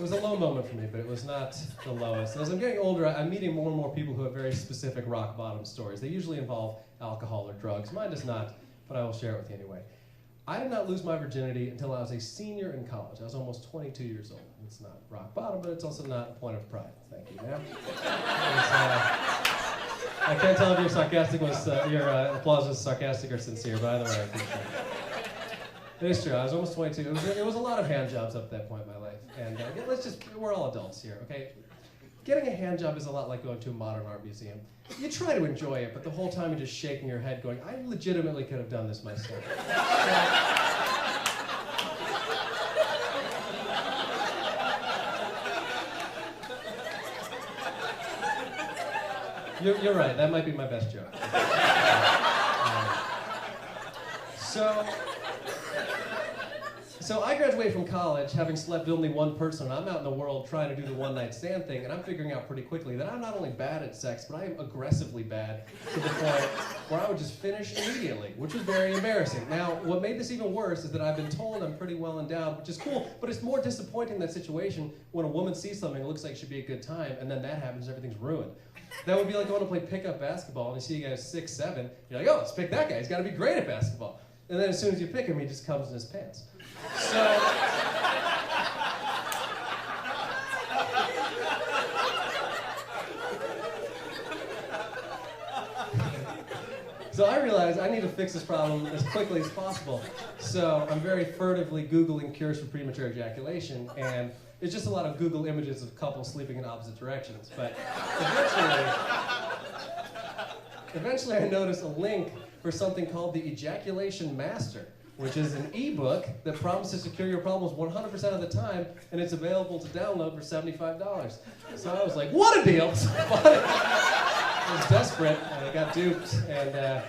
It was a low moment for me, but it was not the lowest. As I'm getting older, I'm meeting more and more people who have very specific rock bottom stories. They usually involve alcohol or drugs. Mine does not, but I will share it with you anyway. I did not lose my virginity until I was a senior in college. I was almost 22 years old. It's not rock bottom, but it's also not a point of pride. Thank you, ma'am. I can't tell if your applause was sarcastic or sincere, but either way, I appreciate it. It is true. I was almost 22. It was a lot of hand jobs up to that point in my life. And we're all adults here, okay? Getting a hand job is a lot like going to a modern art museum. You try to enjoy it, but the whole time you're just shaking your head going, I legitimately could have done this myself. You're right, that might be my best joke. So I graduated from college having slept with only one person, and I'm out in the world trying to do the one-night stand thing, and I'm figuring out pretty quickly that I'm not only bad at sex, but I am aggressively bad to the point where I would just finish immediately, which was very embarrassing. Now, what made this even worse is that I've been told I'm pretty well endowed, which is cool, but it's more disappointing in that situation when a woman sees something that looks like it should be a good time, and then that happens and everything's ruined. That would be like going to play pickup basketball, and you see a guy who's 6'7", you're like, oh, let's pick that guy, he's got to be great at basketball. And then as soon as you pick him, he just comes in his pants. So I realized I need to fix this problem as quickly as possible. So I'm very furtively Googling cures for premature ejaculation, and it's just a lot of Google images of couples sleeping in opposite directions. But eventually I noticed a link for something called the Ejaculation Master, which is an ebook that promises to cure your problems 100% of the time, and it's available to download for $75. So I was like, what a deal! I was desperate, and I got duped, and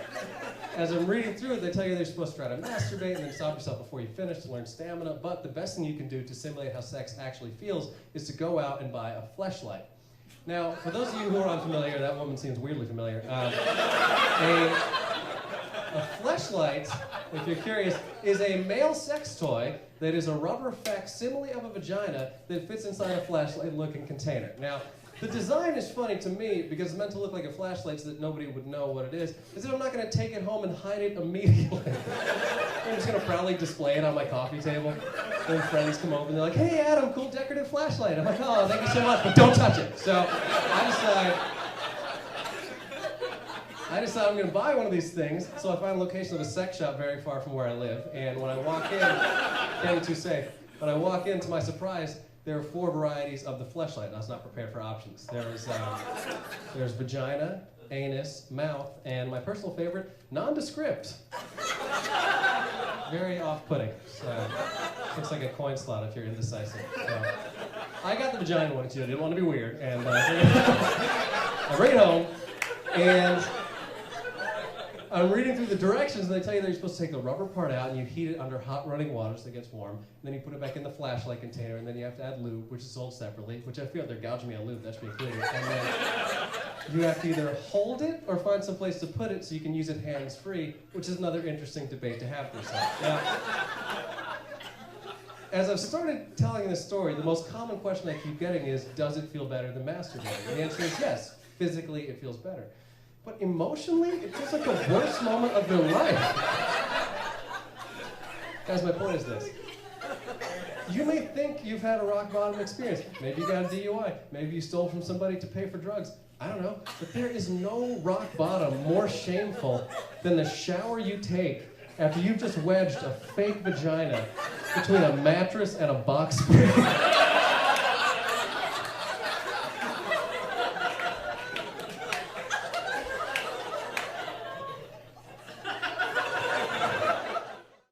as I'm reading through it, they tell you they're supposed to try to masturbate and then stop yourself before you finish to learn stamina, but the best thing you can do to simulate how sex actually feels is to go out and buy a fleshlight. Now, for those of you who are unfamiliar, that woman seems weirdly familiar, a fleshlight, if you're curious, is a male sex toy that is a rubber facsimile of a vagina that fits inside a flashlight-looking container. Now, the design is funny to me because it's meant to look like a flashlight so that nobody would know what it is. As if I'm not going to take it home and hide it immediately. I'm just going to proudly display it on my coffee table. When friends come over and they're like, hey Adam, cool decorative flashlight. I'm like, oh, thank you so much, but don't touch it. So I decide I'm going to buy one of these things, so I find a location of a sex shop very far from where I live, and when I walk in, can't be too safe, but I walk in, to my surprise, there are 4 varieties of the fleshlight, and I was not prepared for options. There's vagina, anus, mouth, and my personal favorite, nondescript. Very off-putting. So, looks like a coin slot if you're indecisive. So, I got the vagina one, too. I didn't want to be weird, and I bring it home, and I'm reading through the directions, and they tell you that you're supposed to take the rubber part out, and you heat it under hot running water so it gets warm. And then you put it back in the flashlight container, and then you have to add lube, which is sold separately, which I feel they're gouging me on lube, that should be included. And then you have to either hold it or find some place to put it so you can use it hands-free, which is another interesting debate to have for yourself. Now, as I've started telling this story, the most common question I keep getting is, does it feel better than masturbating? And the answer is yes. Physically, it feels better. But emotionally, it feels like the worst moment of your life. Guys, my point is this. You may think you've had a rock bottom experience. Maybe you got a DUI. Maybe you stole from somebody to pay for drugs. I don't know. But there is no rock bottom more shameful than the shower you take after you've just wedged a fake vagina between a mattress and a box spring.